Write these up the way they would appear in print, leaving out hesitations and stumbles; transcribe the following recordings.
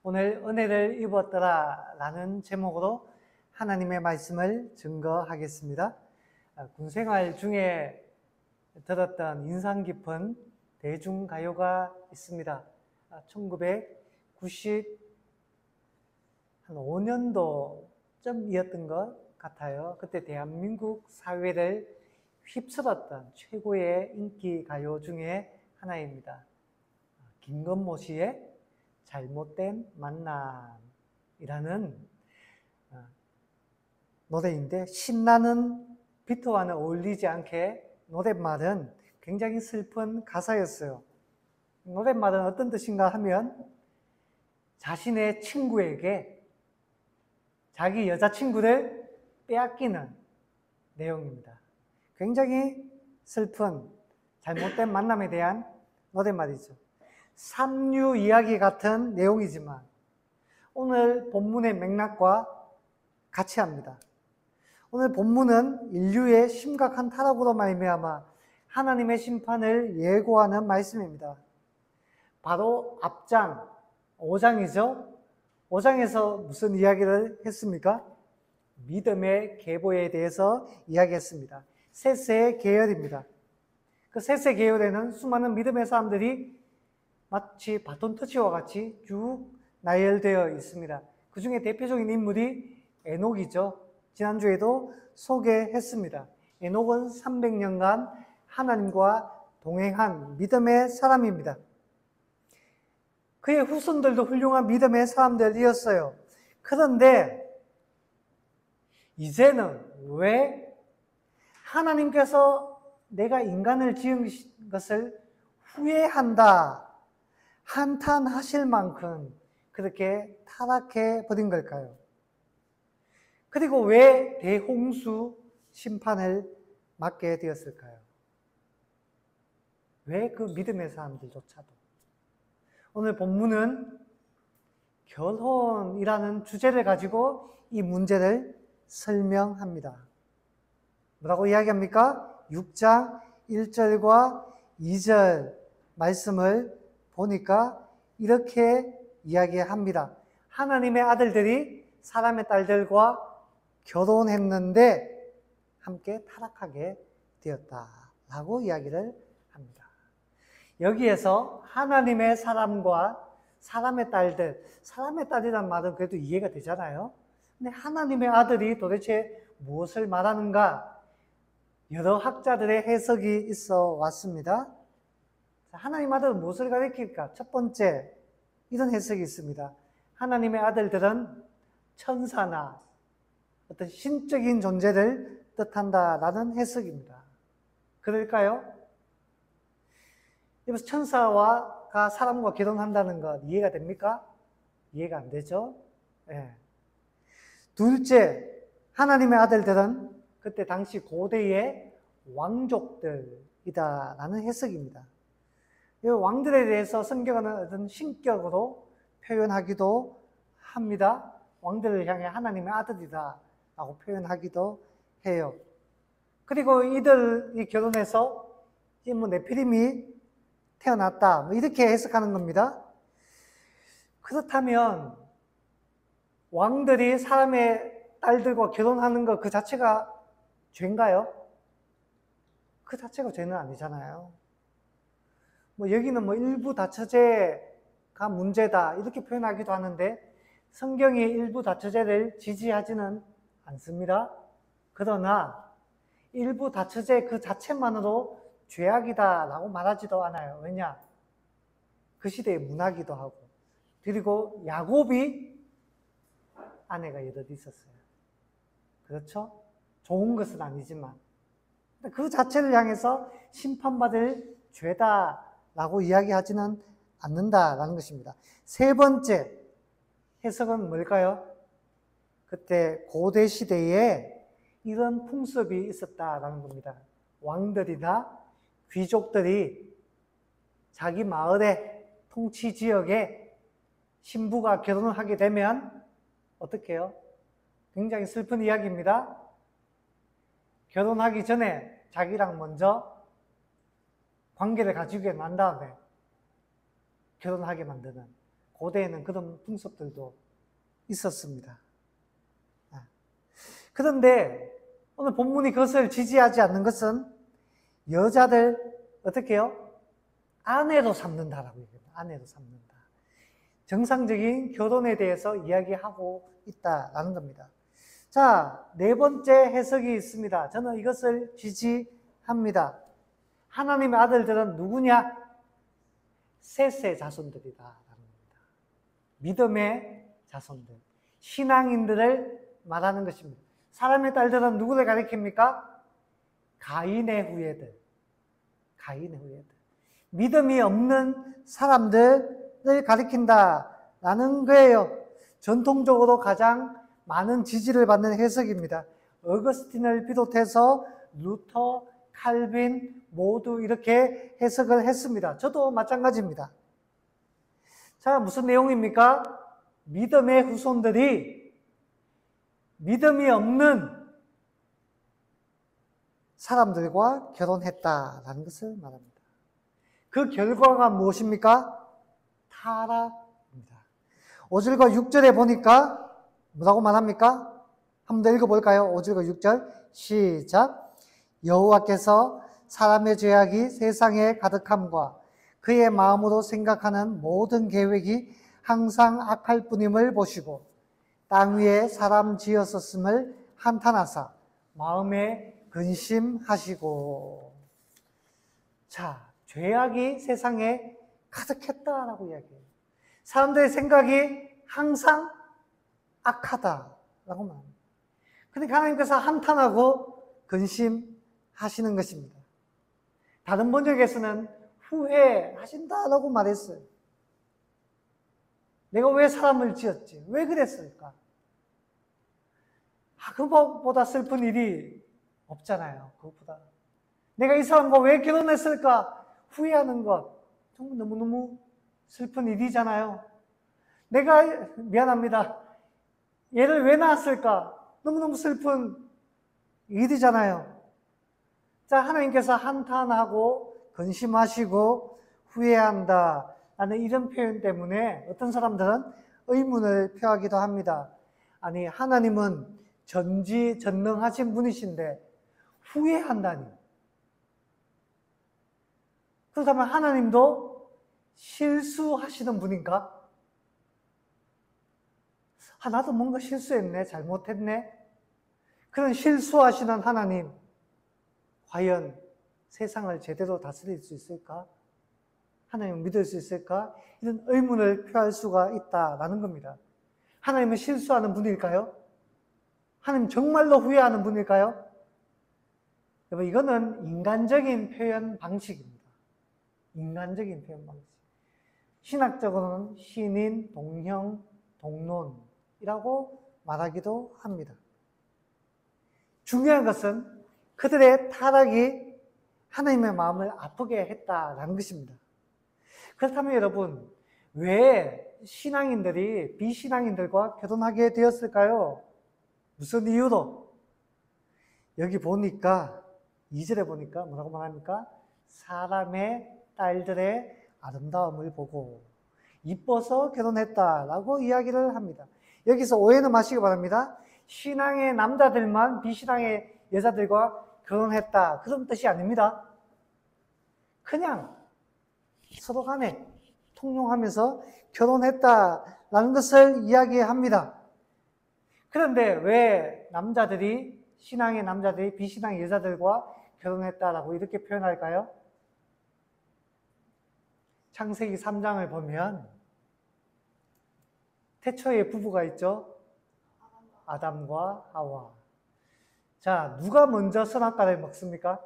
오늘 은혜를 입었더라 라는 제목으로 하나님의 말씀을 증거하겠습니다. 군생활 중에 들었던 인상 깊은 대중가요가 있습니다. 1995년도쯤이었던 것 같아요. 그때 대한민국 사회를 휩쓸었던 최고의 인기 가요 중에 하나입니다. 김건모 씨의 잘못된 만남이라는 노래인데, 신나는 비트와는 어울리지 않게 노랫말은 굉장히 슬픈 가사였어요. 노랫말은 어떤 뜻인가 하면 자신의 친구에게 자기 여자친구를 빼앗기는 내용입니다. 굉장히 슬픈 잘못된 만남에 대한 노랫말이죠. 삼류 이야기 같은 내용이지만 오늘 본문의 맥락과 같이 합니다. 오늘 본문은 인류의 심각한 타락으로 말미암아 하나님의 심판을 예고하는 말씀입니다. 바로 앞장 5장이죠. 5장에서 무슨 이야기를 했습니까? 믿음의 계보에 대해서 이야기했습니다. 셋의 계열입니다. 그 셋의 계열에는 수많은 믿음의 사람들이 마치 바톤 터치와 같이 쭉 나열되어 있습니다. 그 중에 대표적인 인물이 에녹이죠. 지난주에도 소개했습니다. 에녹은 300년간 하나님과 동행한 믿음의 사람입니다. 그의 후손들도 훌륭한 믿음의 사람들이었어요. 그런데 이제는 왜 하나님께서 내가 인간을 지은 것을 후회한다, 한탄하실 만큼 그렇게 타락해 버린 걸까요? 그리고 왜 대홍수 심판을 맞게 되었을까요? 왜 그 믿음의 사람들조차도? 오늘 본문은 결혼이라는 주제를 가지고 이 문제를 설명합니다. 뭐라고 이야기합니까? 6장 1절과 2절 말씀을 보니까 이렇게 이야기합니다. 하나님의 아들들이 사람의 딸들과 결혼했는데 함께 타락하게 되었다라고 이야기를 합니다. 여기에서 하나님의 사람과 사람의 딸들, 사람의 딸이란 말은 그래도 이해가 되잖아요. 근데 하나님의 아들이 도대체 무엇을 말하는가? 여러 학자들의 해석이 있어 왔습니다. 하나님의 아들은 무엇을 가리킬까? 첫 번째, 이런 해석이 있습니다. 하나님의 아들들은 천사나 어떤 신적인 존재를 뜻한다라는 해석입니다. 그럴까요? 여기서 천사가 사람과 결혼한다는 것 이해가 됩니까? 이해가 안 되죠? 네. 둘째, 하나님의 아들들은 그때 당시 고대의 왕족들이다라는 해석입니다. 이 왕들에 대해서 성경은 어떤 신격으로 표현하기도 합니다. 왕들을 향해 하나님의 아들이다 라고 표현하기도 해요. 그리고 이들이 결혼해서 네피림이 태어났다 이렇게 해석하는 겁니다. 그렇다면 왕들이 사람의 딸들과 결혼하는 것 그 자체가 죄인가요? 그 자체가 죄는 아니잖아요. 여기는 일부 다처제가 문제다 이렇게 표현하기도 하는데 성경이 일부 다처제를 지지하지는 않습니다. 그러나 일부 다처제 그 자체만으로 죄악이다라고 말하지도 않아요. 왜냐? 그 시대의 문화기도 하고, 그리고 야곱이 아내가 여럿 있었어요. 그렇죠? 좋은 것은 아니지만 그 자체를 향해서 심판받을 죄다라고 이야기하지는 않는다라는 것입니다. 세 번째 해석은 뭘까요? 그때 고대 시대에 이런 풍습이 있었다라는 겁니다. 왕들이나 귀족들이 자기 마을의 통치 지역에 신부가 결혼을 하게 되면 어떻게 해요? 굉장히 슬픈 이야기입니다. 결혼하기 전에 자기랑 먼저 관계를 가지고 난 다음에 결혼하게 만드는 고대에는 그런 풍습들도 있었습니다. 그런데 오늘 본문이 그것을 지지하지 않는 것은 여자들 어떻게 해요? 아내로 삼는다라고 얘기합니다. 아내로 삼는다. 정상적인 결혼에 대해서 이야기하고 있다라는 겁니다. 자, 네 번째 해석이 있습니다. 저는 이것을 지지합니다. 하나님의 아들들은 누구냐? 셋의 자손들이다 라는 겁니다. 믿음의 자손들, 신앙인들을 말하는 것입니다. 사람의 딸들은 누구를 가리킵니까? 가인의 후예들. 가인의 후예들. 믿음이 없는 사람들을 가리킨다라는 거예요. 전통적으로 가장 많은 지지를 받는 해석입니다. 어거스틴을 비롯해서 루터, 칼빈 모두 이렇게 해석을 했습니다. 저도 마찬가지입니다. 자, 무슨 내용입니까? 믿음의 후손들이 믿음이 없는 사람들과 결혼했다라는 것을 말합니다. 그 결과가 무엇입니까? 타락입니다. 5절과 6절에 보니까 뭐라고 말합니까? 한번 더 읽어볼까요? 5절과 6절 시작. 여호와께서 사람의 죄악이 세상에 가득함과 그의 마음으로 생각하는 모든 계획이 항상 악할 뿐임을 보시고 땅 위에 사람 지었었음을 한탄하사 마음에 근심하시고. 자, 죄악이 세상에 가득했다라고 이야기해요. 사람들의 생각이 항상 악하다라고 말합니다. 그러니까 하나님께서 한탄하고 근심하시는 것입니다. 다른 번역에서는 후회하신다라고 말했어요. 내가 왜 사람을 지었지? 왜 그랬을까? 그것보다 슬픈 일이 없잖아요. 그것보다. 내가 이 사람과 왜 결혼했을까? 후회하는 것. 정말 너무너무 슬픈 일이잖아요. 내가, 미안합니다. 얘를 왜 낳았을까? 너무너무 슬픈 일이잖아요. 자, 하나님께서 한탄하고 근심하시고 후회한다 라는 이런 표현 때문에 어떤 사람들은 의문을 표하기도 합니다. 아니, 하나님은 전지전능하신 분이신데 후회한다니. 그렇다면 하나님도 실수하시는 분인가? 나도 뭔가 실수했네, 잘못했네. 그런 실수하시는 하나님, 과연 세상을 제대로 다스릴 수 있을까? 하나님을 믿을 수 있을까? 이런 의문을 표할 수가 있다라는 겁니다. 하나님은 실수하는 분일까요? 하나님 정말로 후회하는 분일까요? 여러분, 이거는 인간적인 표현 방식입니다. 인간적인 표현 방식. 신학적으로는 신인, 동형, 동론이라고 말하기도 합니다. 중요한 것은 그들의 타락이 하나님의 마음을 아프게 했다라는 것입니다. 그렇다면 여러분, 왜 신앙인들이 비신앙인들과 결혼하게 되었을까요? 무슨 이유로? 여기 보니까 2절에 보니까 뭐라고 말합니까? 사람의 딸들의 아름다움을 보고 이뻐서 결혼했다라고 이야기를 합니다. 여기서 오해는 마시기 바랍니다. 신앙의 남자들만 비신앙의 여자들과 결혼했다, 그런 뜻이 아닙니다. 그냥 서로 간에 통용하면서 결혼했다라는 것을 이야기합니다. 그런데 왜 신앙의 남자들이 비신앙의 여자들과 결혼했다라고 이렇게 표현할까요? 창세기 3장을 보면 태초에 부부가 있죠? 아담과 하와. 자, 누가 먼저 선악과를 먹습니까?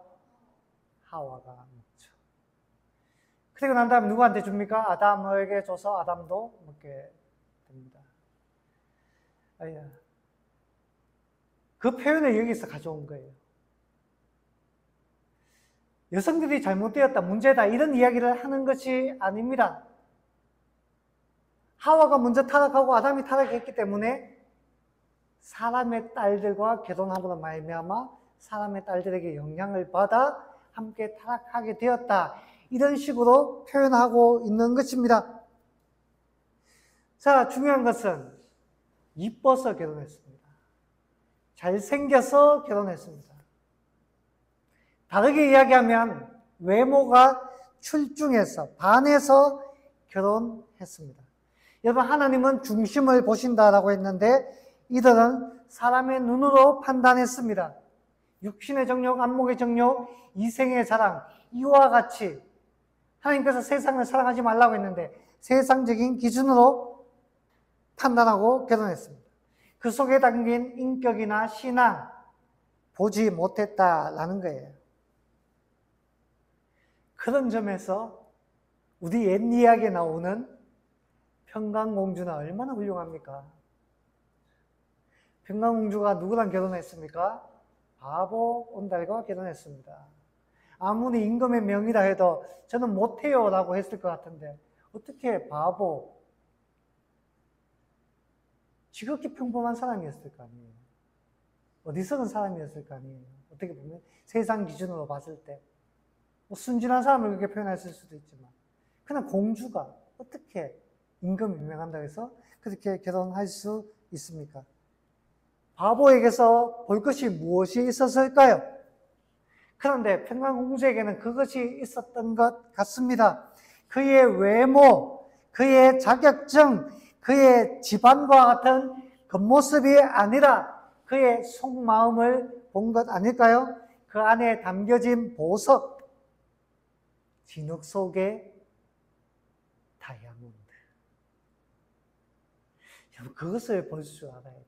하와가 먹죠. 그리고 난 다음에 누구한테 줍니까? 아담에게 줘서 아담도 먹게 됩니다. 그 표현을 여기서 가져온 거예요. 여성들이 잘못되었다, 문제다, 이런 이야기를 하는 것이 아닙니다. 하와가 먼저 타락하고 아담이 타락했기 때문에 사람의 딸들과 결혼함으로 말미암아 사람의 딸들에게 영향을 받아 함께 타락하게 되었다, 이런 식으로 표현하고 있는 것입니다. 자, 중요한 것은 이뻐서 결혼했습니다. 잘생겨서 결혼했습니다. 다르게 이야기하면 외모가 출중해서 반해서 결혼했습니다. 여러분, 하나님은 중심을 보신다라고 했는데 이들은 사람의 눈으로 판단했습니다. 육신의 정욕, 안목의 정욕, 이생의 자랑, 이와 같이 하나님께서 세상을 사랑하지 말라고 했는데 세상적인 기준으로 판단하고 결혼했습니다. 그 속에 담긴 인격이나 신앙 보지 못했다라는 거예요. 그런 점에서 우리 옛 이야기에 나오는 평강공주는 얼마나 훌륭합니까? 평강공주가 누구랑 결혼했습니까? 바보 온달과 결혼했습니다. 아무리 임금의 명이라 해도 저는 못해요 라고 했을 것 같은데 어떻게 바보, 지극히 평범한 사람이었을 거 아니에요. 어디서든 사람이었을 거 아니에요. 어떻게 보면 세상 기준으로 봤을 때 뭐 순진한 사람을 그렇게 표현했을 수도 있지만 그냥 공주가 어떻게 임금이 명한다고 해서 그렇게 결혼할 수 있습니까? 바보에게서 볼 것이 무엇이 있었을까요? 그런데 평강공주에게는 그것이 있었던 것 같습니다. 그의 외모, 그의 자격증, 그의 집안과 같은 겉모습이 아니라 그의 속마음을 본 것 아닐까요? 그 안에 담겨진 보석, 진흙 속의 다이아몬드. 여러분, 그것을 볼 줄 알아야 돼요.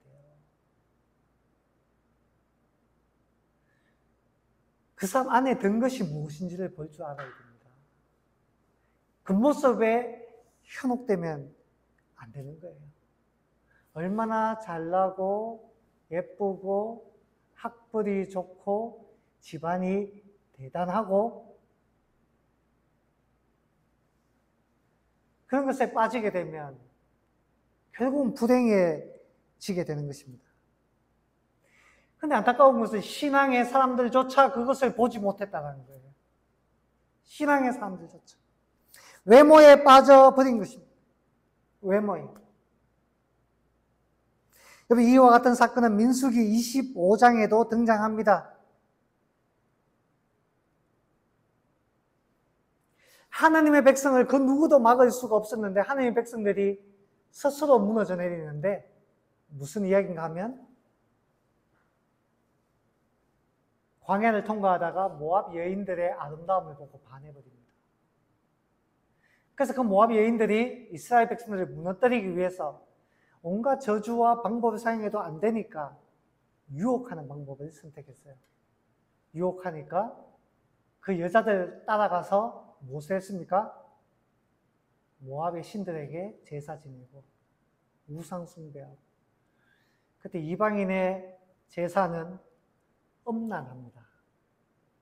그 사람 안에 든 것이 무엇인지를 볼 줄 알아야 됩니다. 겉모습에 현혹되면 안 되는 거예요. 얼마나 잘나고 예쁘고 학벌이 좋고 집안이 대단하고 그런 것에 빠지게 되면 결국은 불행해지게 되는 것입니다. 근데 안타까운 것은 신앙의 사람들조차 그것을 보지 못했다는 거예요. 신앙의 사람들조차. 외모에 빠져버린 것입니다. 외모에. 여러분, 이와 같은 사건은 민수기 25장에도 등장합니다. 하나님의 백성을 그 누구도 막을 수가 없었는데 하나님의 백성들이 스스로 무너져 내리는데 무슨 이야기인가 하면 광야를 통과하다가 모압 여인들의 아름다움을 보고 반해버립니다. 그래서 그 모압 여인들이 이스라엘 백성들을 무너뜨리기 위해서 온갖 저주와 방법을 사용해도 안 되니까 유혹하는 방법을 선택했어요. 유혹하니까 그 여자들 따라가서 무엇을 했습니까? 모압의 신들에게 제사 지내고 우상 숭배하고. 그때 이방인의 제사는 음란합니다.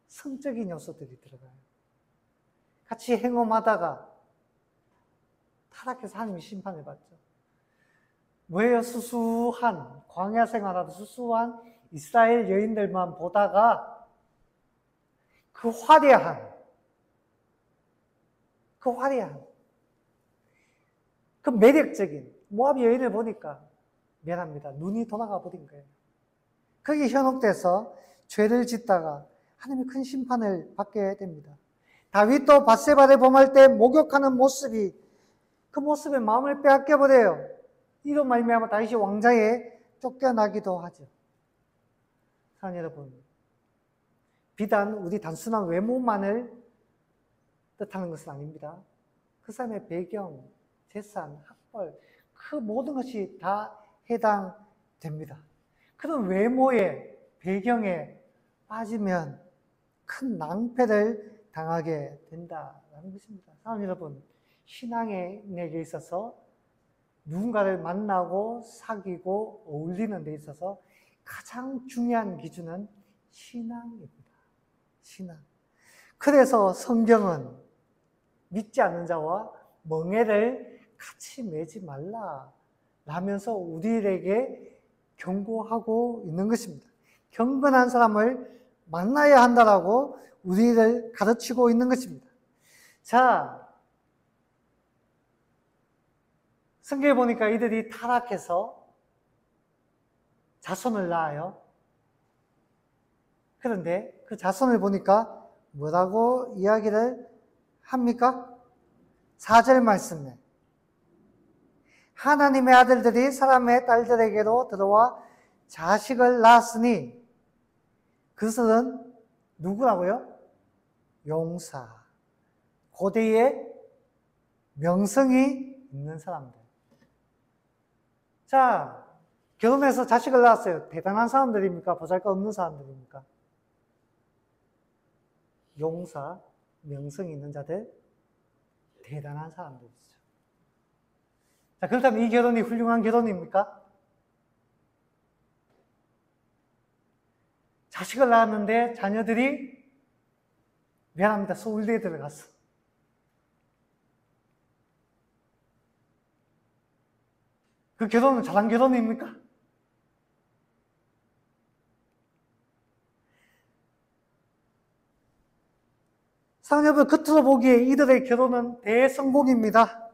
성적인 요소들이 들어가요. 같이 행엄하다가 타락해서 하나님이 심판을 받죠. 왜요? 수수한 광야 생활하던 수수한 이스라엘 여인들만 보다가 그 화려한 그 매력적인 모압 여인을 보니까 미안합니다. 눈이 돌아가 버린 거예요. 거기에 현혹돼서 죄를 짓다가 하나님의 큰 심판을 받게 됩니다. 다윗도 밧세바를 범할 때 목욕하는 모습이 그 모습에 마음을 빼앗겨 버려요. 이로 말미암아 다윗이 왕자에 쫓겨나기도 하죠. 사랑하는 여러분, 비단 우리 단순한 외모만을 뜻하는 것은 아닙니다. 그 사람의 배경, 재산, 학벌, 그 모든 것이 다 해당됩니다. 그런 외모의 배경에 빠지면 큰 낭패를 당하게 된다는 것입니다. 사랑하는 여러분, 신앙인에게 있어서 누군가를 만나고 사귀고 어울리는 데 있어서 가장 중요한 기준은 신앙입니다. 신앙. 그래서 성경은 믿지 않는 자와 멍에를 같이 매지 말라 라면서 우리에게 경고하고 있는 것입니다. 경건한 사람을 만나야 한다라고 우리를 가르치고 있는 것입니다. 자, 성경에 보니까 이들이 타락해서 자손을 낳아요. 그런데 그 자손을 보니까 뭐라고 이야기를 합니까? 4절 말씀에 하나님의 아들들이 사람의 딸들에게로 들어와 자식을 낳았으니 그것은 누구라고요? 용사. 고대에 명성이 있는 사람들. 자, 결혼해서 자식을 낳았어요. 대단한 사람들입니까? 보잘것없는 사람들입니까? 용사, 명성이 있는 자들, 대단한 사람들이죠. 자, 그렇다면 이 결혼이 훌륭한 결혼입니까? 자식을 낳았는데 자녀들이 미안합니다. 서울대에 들어갔어. 그 결혼은 잘한 결혼입니까? 사랑하는 여러분, 겉으로 보기에 이들의 결혼은 대성공입니다.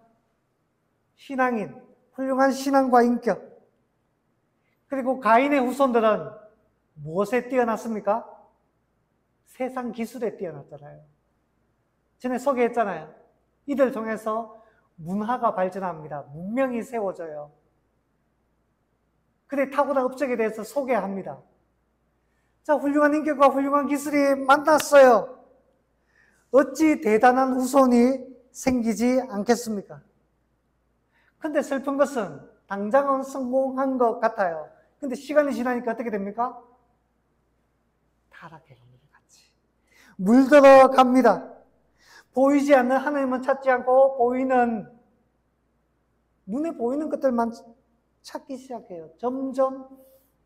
신앙인, 훌륭한 신앙과 인격. 그리고 가인의 후손들은 무엇에 뛰어났습니까? 세상 기술에 뛰어났잖아요. 전에 소개했잖아요. 이들 통해서 문화가 발전합니다. 문명이 세워져요. 그래, 타고난 업적에 대해서 소개합니다. 자, 훌륭한 인격과 훌륭한 기술이 만났어요. 어찌 대단한 후손이 생기지 않겠습니까? 근데 슬픈 것은 당장은 성공한 것 같아요. 근데 시간이 지나니까 어떻게 됩니까? 타락해 갑니다. 같이. 물들어 갑니다. 보이지 않는 하나님은 찾지 않고 눈에 보이는 것들만 찾기 시작해요. 점점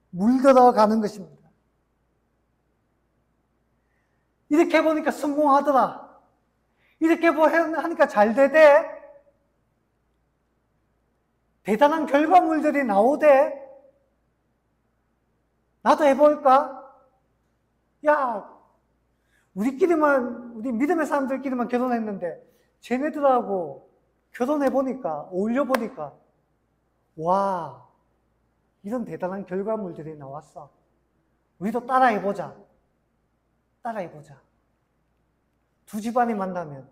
물들어 가는 것입니다. 이렇게 보니까 성공하더라. 이렇게 하니까 잘 되대. 대단한 결과물들이 나오대. 나도 해볼까? 야, 우리 믿음의 사람들끼리만 결혼했는데, 쟤네들하고 결혼해보니까, 어울려보니까, 와, 이런 대단한 결과물들이 나왔어. 우리도 따라해보자. 두 집안이 만나면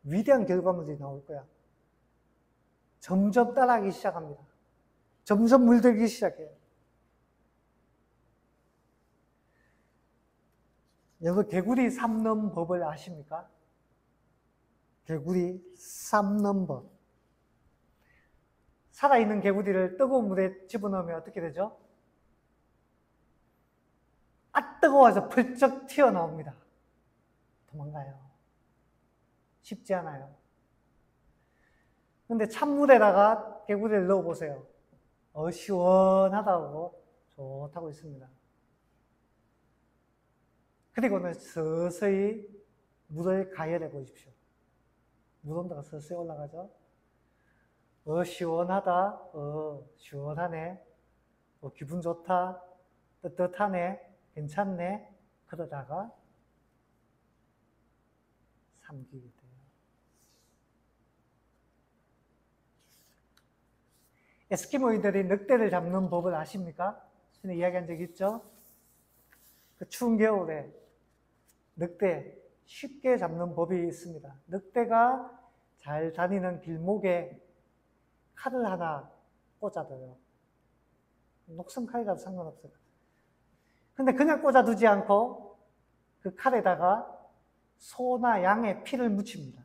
위대한 결과물들이 나올 거야. 점점 따라하기 시작합니다. 점점 물들기 시작해요. 여러분, 개구리 삶는 법을 아십니까? 개구리 삶는 법. 살아있는 개구리를 뜨거운 물에 집어넣으면 어떻게 되죠? 뜨거워서 펄쩍 튀어나옵니다. 도망가요. 쉽지 않아요. 근데 찬물에다가 개구리를 넣어보세요. 시원하다고 좋다고 있습니다. 그리고는 서서히 물을 가열해 보십시오. 물 온도가 서서히 올라가죠. 시원하다. 시원하네. 기분 좋다. 뜨뜻하네. 괜찮네. 그러다가 삼키게 돼요. 에스키모인들이 늑대를 잡는 법을 아십니까? 전에 이야기한 적 있죠? 그 추운 겨울에 늑대 쉽게 잡는 법이 있습니다. 늑대가 잘 다니는 길목에 칼을 하나 꽂아둬요. 녹슨 칼이라도 상관없어요. 근데 그냥 꽂아두지 않고 그 칼에다가 소나 양의 피를 묻힙니다.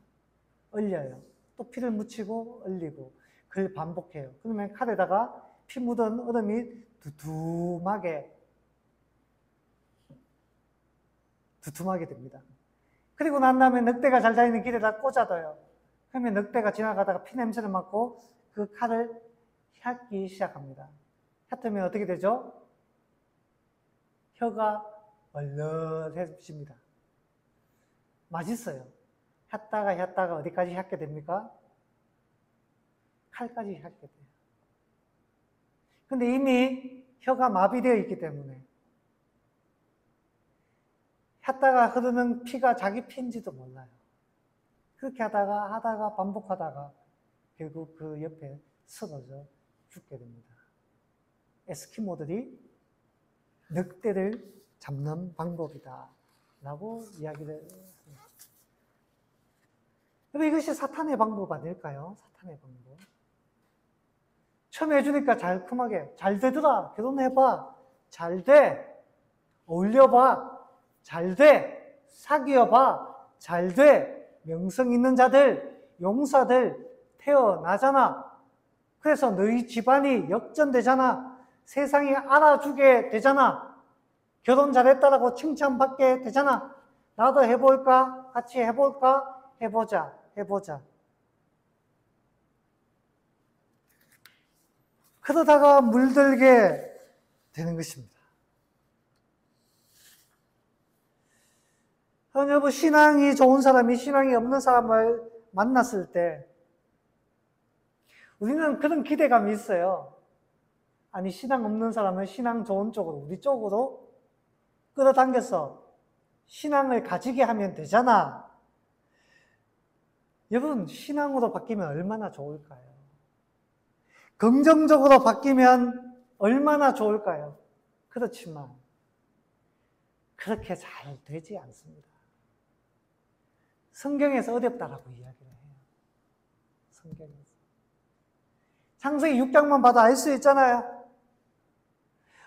얼려요. 또 피를 묻히고 얼리고 그걸 반복해요. 그러면 칼에다가 피 묻은 얼음이 두툼하게 됩니다. 그리고 난 다음에 늑대가 잘 다니는 길에다 꽂아둬요. 그러면 늑대가 지나가다가 피 냄새를 맡고 그 칼을 핥기 시작합니다. 핥으면 어떻게 되죠? 혀가 얼얼해집니다. 맛있어요. 핥다가 어디까지 핥게 됩니까? 칼까지 핥게 돼요. 근데 이미 혀가 마비되어 있기 때문에 핥다가 흐르는 피가 자기 피인지도 몰라요. 그렇게 하다가 반복하다가 결국 그 옆에 쓰러져 죽게 됩니다. 에스키모들이 늑대를 잡는 방법이다 라고 이야기를 합니다. 이것이 사탄의 방법 아닐까요? 사탄의 방법. 처음에 해주니까 달콤하게 잘 되더라, 결혼해봐, 잘 돼, 어울려봐, 잘 돼, 사귀어봐, 잘 돼, 명성 있는 자들, 용사들 태어나잖아. 그래서 너희 집안이 역전되잖아. 세상이 알아주게 되잖아. 결혼 잘했다라고 칭찬받게 되잖아. 나도 해볼까? 같이 해볼까? 해보자. 그러다가 물들게 되는 것입니다. 여러분, 신앙이 좋은 사람이 신앙이 없는 사람을 만났을 때 우리는 그런 기대감이 있어요. 아니, 신앙 없는 사람은 신앙 좋은 쪽으로, 우리 쪽으로 끌어당겨서 신앙을 가지게 하면 되잖아. 여러분, 신앙으로 바뀌면 얼마나 좋을까요? 긍정적으로 바뀌면 얼마나 좋을까요? 그렇지만 그렇게 잘 되지 않습니다. 성경에서 어렵다라고 이야기를 해요. 성경에서. 창세기 6장만 봐도 알 수 있잖아요.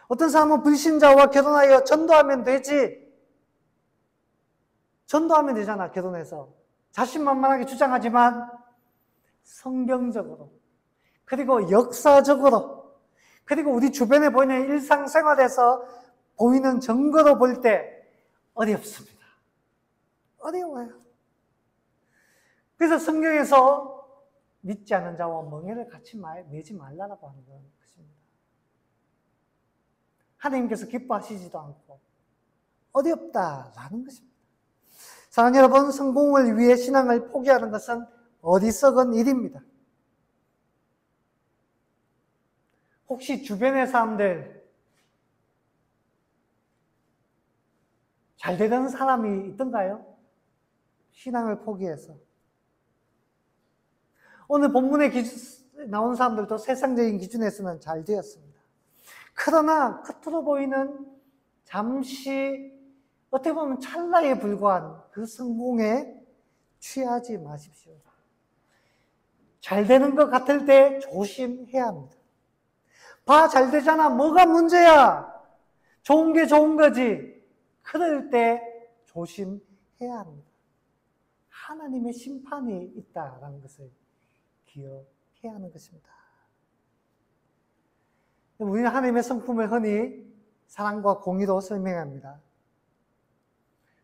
어떤 사람은 불신자와 결혼하여 전도하면 되지. 전도하면 되잖아, 결혼해서. 자신만만하게 주장하지만 성경적으로, 그리고 역사적으로, 그리고 우리 주변에 보이는 일상생활에서 보이는 증거로 볼 때 어렵습니다. 어려워요. 그래서 성경에서 믿지 않는 자와 멍에를 같이 매지 말라라고 하는 것입니다. 하나님께서 기뻐하시지도 않고 어렵다라는 것입니다. 사랑하는 여러분, 성공을 위해 신앙을 포기하는 것은 어리석은 일입니다. 혹시 주변의 사람들 잘 되는 사람이 있던가요? 신앙을 포기해서. 오늘 본문에 나온 사람들도 세상적인 기준에서는 잘 되었습니다. 그러나 겉으로 보이는 잠시 어떻게 보면 찰나에 불과한 그 성공에 취하지 마십시오. 잘 되는 것 같을 때 조심해야 합니다. 봐, 잘 되잖아. 뭐가 문제야? 좋은 게 좋은 거지. 그럴 때 조심해야 합니다. 하나님의 심판이 있다라는 것을 기억해야 하는 것입니다. 우리는 하나님의 성품을 흔히 사랑과 공의로 설명합니다.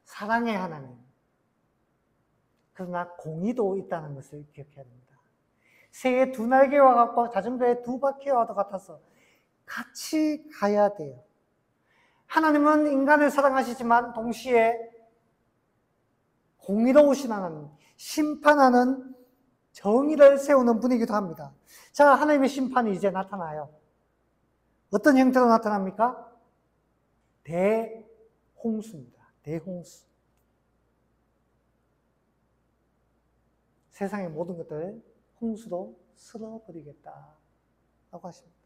사랑의 하나님, 그러나 공의도 있다는 것을 기억해야 됩니다. 새의 두 날개와 같고 자전거의 두 바퀴와도 같아서 같이 가야 돼요. 하나님은 인간을 사랑하시지만 동시에 공의로우신 하나님, 심판하는 정의를 세우는 분이기도 합니다. 자, 하나님의 심판이 이제 나타나요. 어떤 형태로 나타납니까? 대홍수입니다. 대홍수. 세상의 모든 것들을 홍수로 쓸어버리겠다라고 하십니다.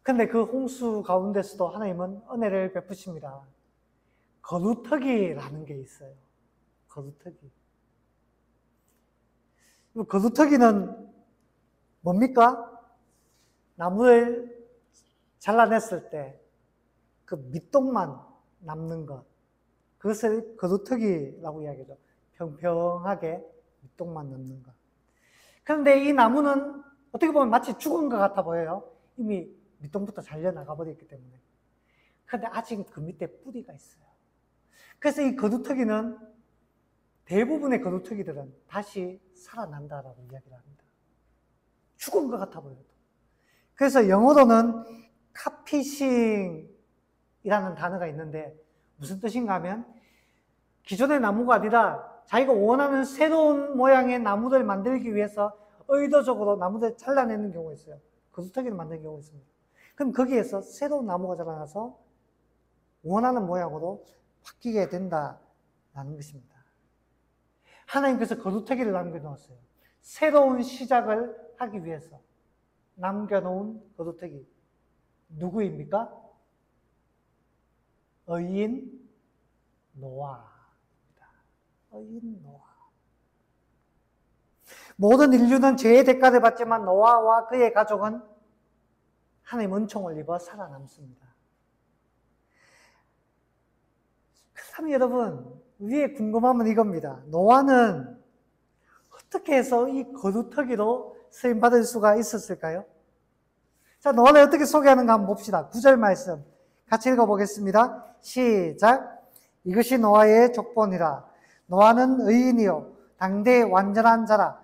그런데 그 홍수 가운데서도 하나님은 은혜를 베푸십니다. 거루터기라는 게 있어요. 거루터기. 거루터기는 뭡니까? 나무를 잘라냈을 때 그 밑동만 남는 것, 그것을 거루터기라고 이야기하죠. 평평하게 밑동만 남는 것. 그런데 이 나무는 어떻게 보면 마치 죽은 것 같아 보여요. 이미 밑동부터 잘려나가 버렸기 때문에. 그런데 아직 그 밑에 뿌리가 있어요. 그래서 이 거루터기는, 대부분의 거루터기들은 다시 살아난다라고 이야기를 합니다. 죽은 것 같아 보여도. 그래서 영어로는 카피싱이라는 단어가 있는데 무슨 뜻인가 하면 기존의 나무가 아니라 자기가 원하는 새로운 모양의 나무를 만들기 위해서 의도적으로 나무를 잘라내는 경우가 있어요. 거루터기를 만드는 경우가 있습니다. 그럼 거기에서 새로운 나무가 자라나서 원하는 모양으로 바뀌게 된다라는 것입니다. 하나님께서 거루터기를 남겨놓았어요. 새로운 시작을 하기 위해서. 남겨놓은 거두터기. 누구입니까? 의인 노아입니다. 의인 노아. 모든 인류는 죄의 대가를 받지만 노아와 그의 가족은 하나님 은총을 입어 살아남습니다. 그렇다면 여러분, 우리의 궁금함은 이겁니다. 노아는 어떻게 해서 이 거두터기로 쓰임받을 수가 있었을까요? 자, 노아를 어떻게 소개하는가 한번 봅시다. 9절 말씀 같이 읽어보겠습니다. 시작. 이것이 노아의 족본이라. 노아는 의인이요 당대의 완전한 자라.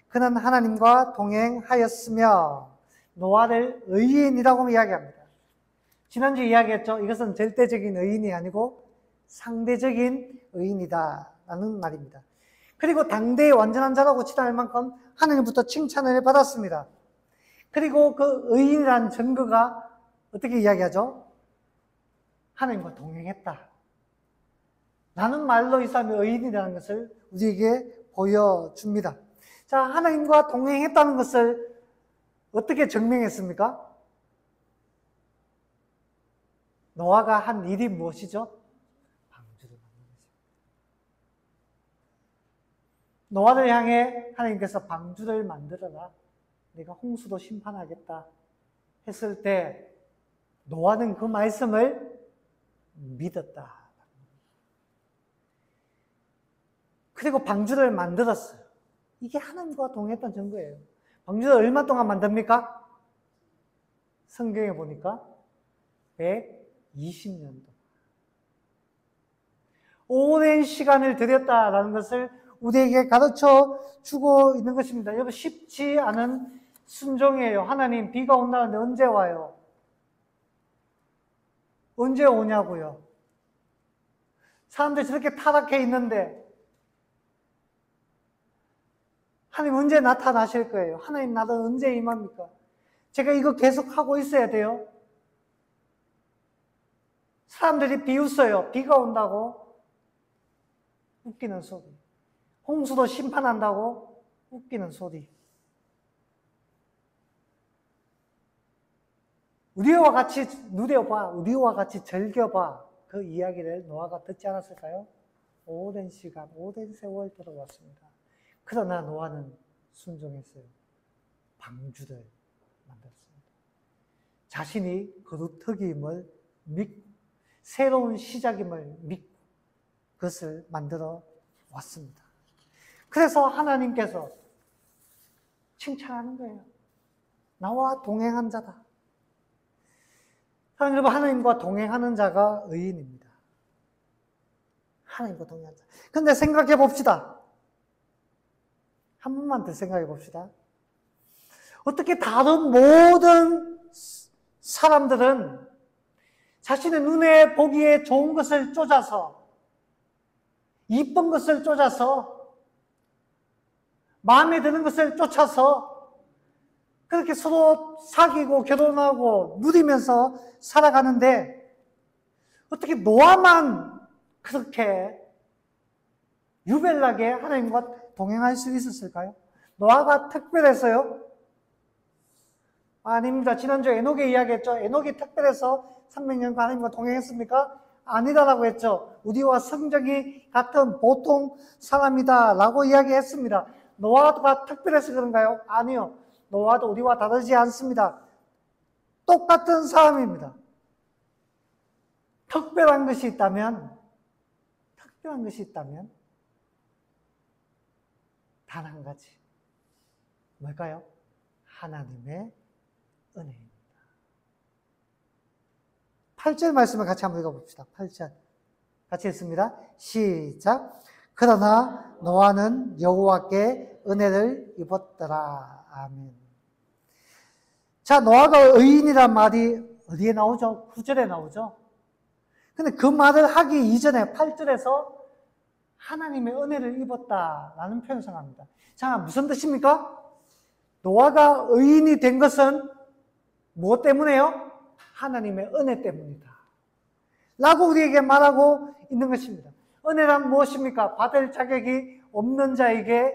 그는 하나님과 동행하였으며. 노아를 의인이라고 이야기합니다. 지난주 이야기했죠. 이것은 절대적인 의인이 아니고 상대적인 의인이다 라는 말입니다. 그리고 당대의 완전한 자라고 치달을 만큼 하나님부터 칭찬을 받았습니다. 그리고 그 의인이라는 증거가 어떻게 이야기하죠? 하나님과 동행했다 라는 말로 이 사람이 의인이라는 것을 우리에게 보여줍니다. 자, 하나님과 동행했다는 것을 어떻게 증명했습니까? 노아가 한 일이 무엇이죠? 방주를 만든 것입니다. 노아를 향해 하나님께서 방주를 만들어라. 내가 홍수도 심판하겠다 했을 때 노아는 그 말씀을 믿었다. 그리고 방주를 만들었어요. 이게 하나님과 동행했던 증거예요. 방주를 얼마 동안 만듭니까? 성경에 보니까 120년 동안. 오랜 시간을 들였다라는 것을 우리에게 가르쳐 주고 있는 것입니다. 여러분, 쉽지 않은 순종이에요. 하나님, 비가 온다는데 언제 와요? 언제 오냐고요? 사람들이 저렇게 타락해 있는데 하나님 언제 나타나실 거예요? 하나님 나도 언제 임합니까? 제가 이거 계속 하고 있어야 돼요? 사람들이 비웃어요. 비가 온다고? 웃기는 소리. 홍수도 심판한다고? 웃기는 소리. 우리와 같이 누려봐, 우리와 같이 즐겨봐. 그 이야기를 노아가 듣지 않았을까요? 오랜 시간, 오랜 세월 들어왔습니다. 그러나 노아는 순종했어요. 방주를 만들었습니다. 자신이 거두터기임을 믿고 새로운 시작임을 믿고 그것을 만들어 왔습니다. 그래서 하나님께서 칭찬하는 거예요. 나와 동행한 자다. 여러분, 하나님과 동행하는 자가 의인입니다. 하나님과 동행한 자. 그런데 생각해 봅시다. 한 번만 더 생각해 봅시다. 어떻게 다른 모든 사람들은 자신의 눈에 보기에 좋은 것을 쫓아서, 이쁜 것을 쫓아서, 마음에 드는 것을 쫓아서 그렇게 서로 사귀고 결혼하고 누리면서 살아가는데 어떻게 노아만 그렇게 유별나게 하나님과 동행할 수 있었을까요? 노아가 특별해서요? 아닙니다. 지난주에 에녹의 이야기했죠. 에녹이 특별해서 300년간 하나님과 동행했습니까? 아니다라고 했죠. 우리와 성정이 같은 보통 사람이다 라고 이야기했습니다. 노아가 특별해서 그런가요? 아니요. 노아도 우리와 다르지 않습니다. 똑같은 사람입니다. 특별한 것이 있다면 단 한 가지. 뭘까요? 하나님의 은혜입니다. 8절 말씀을 같이 한번 읽어봅시다. 8절. 같이 읽습니다. 시작. 그러나 노아는 여호와께 은혜를 입었더라. 아멘. 자, 노아가 의인이란 말이 어디에 나오죠? 9절에 나오죠. 근데 그 말을 하기 이전에 8절에서 하나님의 은혜를 입었다라는 표현을 사용합니다. 자, 무슨 뜻입니까? 노아가 의인이 된 것은 무엇 때문에요? 하나님의 은혜 때문이다 라고 우리에게 말하고 있는 것입니다. 은혜란 무엇입니까? 받을 자격이 없는 자에게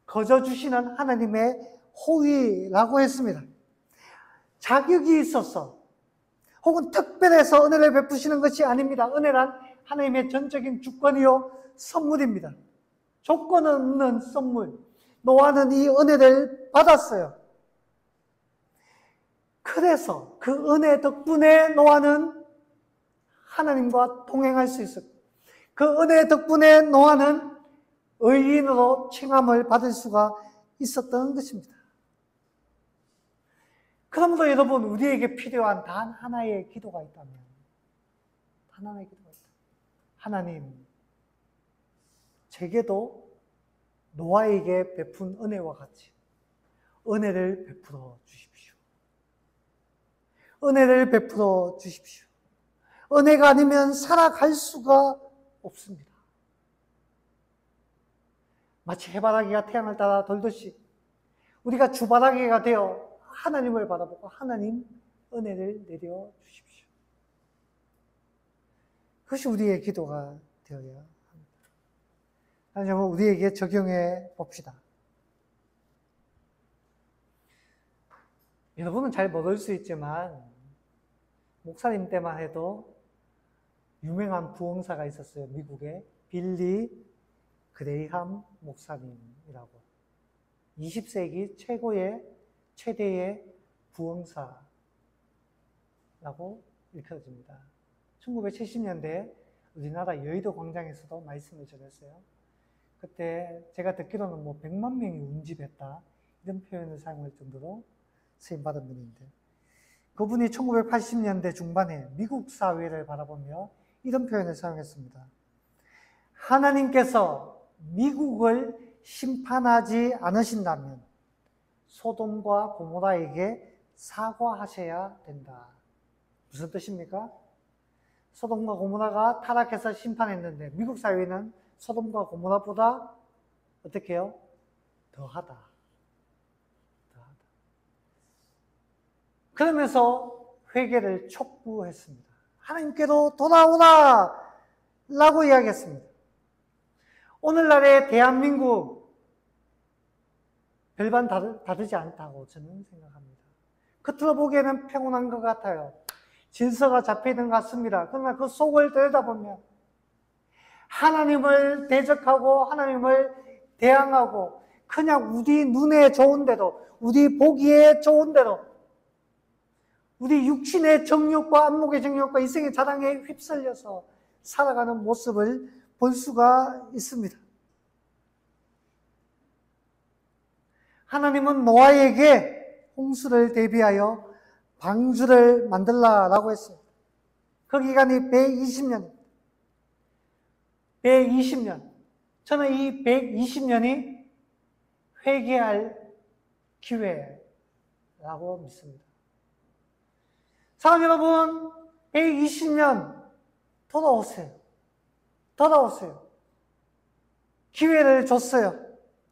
거저 주시는 하나님의 호의라고 했습니다. 자격이 있어서 혹은 특별해서 은혜를 베푸시는 것이 아닙니다. 은혜란 하나님의 전적인 주권이요 선물입니다. 조건 없는 선물. 노아는 이 은혜를 받았어요. 그래서 그 은혜 덕분에 노아는 하나님과 동행할 수 있었고, 그 은혜 덕분에 노아는 의인으로 칭함을 받을 수가 있었던 것입니다. 그러므로 여러분, 우리에게 필요한 단 하나의 기도가 있다면, 단 하나의 기도가 있다. 하나님, 제게도 노아에게 베푼 은혜와 같이 은혜를 베풀어 주십시오. 은혜를 베풀어 주십시오. 은혜가 아니면 살아갈 수가 없습니다. 마치 해바라기가 태양을 따라 돌듯이 우리가 주바라기가 되어 하나님을 바라보고 하나님 은혜를 내려 주십시오. 그것이 우리의 기도가 되어야 합니다. 하나님, 우리에게 적용해 봅시다. 여러분은 잘 모를 수 있지만 목사님 때만 해도 유명한 부흥사가 있었어요. 미국에 빌리 그레이함 목사님이라고. 20세기 최대의 부흥사라고 일컬어집니다. 1970년대에 우리나라 여의도 광장에서도 말씀을 전했어요. 그때 제가 듣기로는 100만 명이 운집했다 이런 표현을 사용할 정도로 쓰임받은 분인데, 그분이 1980년대 중반에 미국 사회를 바라보며 이런 표현을 사용했습니다. 하나님께서 미국을 심판하지 않으신다면 소돔과 고모라에게 사과하셔야 된다. 무슨 뜻입니까? 소돔과 고모라가 타락해서 심판했는데 미국 사회는 소돔과 고모라보다 어떻게 해요? 더하다. 그러면서 회개를 촉구했습니다. 하나님께로 돌아오라! 라고 이야기했습니다. 오늘날의 대한민국 별반 다르지 않다고 저는 생각합니다. 겉으로 보기에는 평온한 것 같아요. 질서가 잡혀있는 것 같습니다. 그러나 그 속을 들여다보면 하나님을 대적하고 하나님을 대항하고 그냥 우리 눈에 좋은 대로, 우리 보기에 좋은 대로 우리 육신의 정욕과 안목의 정욕과 이생의 자랑에 휩쓸려서 살아가는 모습을 볼 수가 있습니다. 하나님은 노아에게 홍수를 대비하여 방주를 만들라라고 했어요. 그 기간이 120년. 120년. 저는 이 120년이 회개할 기회라고 믿습니다. 사랑 여러분, 120년 돌아오세요. 돌아오세요. 기회를 줬어요.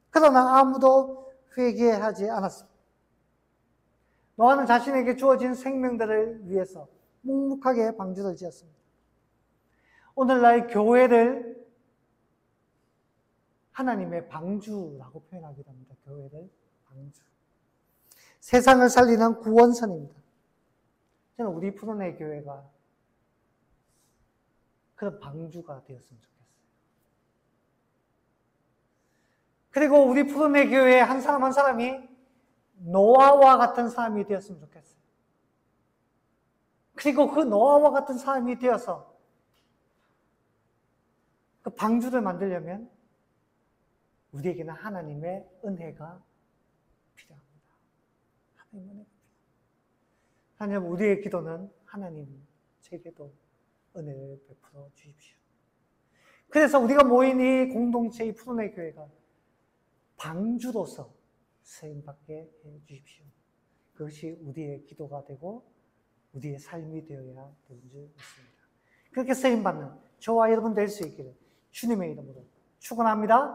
그러나 아무도 회개하지 않았습니다. 노아는 자신에게 주어진 생명들을 위해서 묵묵하게 방주를 지었습니다. 오늘날 교회를 하나님의 방주라고 표현하기도 합니다. 교회를 방주. 세상을 살리는 구원선입니다. 저는 우리 푸른의 교회가 그런 방주가 되었으면 좋겠어요. 그리고 우리 푸른의 교회에 한 사람 한 사람이 노아와 같은 사람이 되었으면 좋겠어요. 그리고 그 노아와 같은 사람이 되어서 그 방주를 만들려면 우리에게는 하나님의 은혜가 필요합니다. 하나님의 은혜가 필요합니다. 하나님, 우리의 기도는 하나님, 제게도 은혜를 베풀어 주십시오. 그래서 우리가 모인 이 공동체, 이 푸른의 교회가 방주로서 쓰임받게 해 주십시오. 그것이 우리의 기도가 되고 우리의 삶이 되어야 되는 줄 믿습니다. 그렇게 쓰임받는 저와 여러분 될 수 있기를 주님의 이름으로 축원합니다.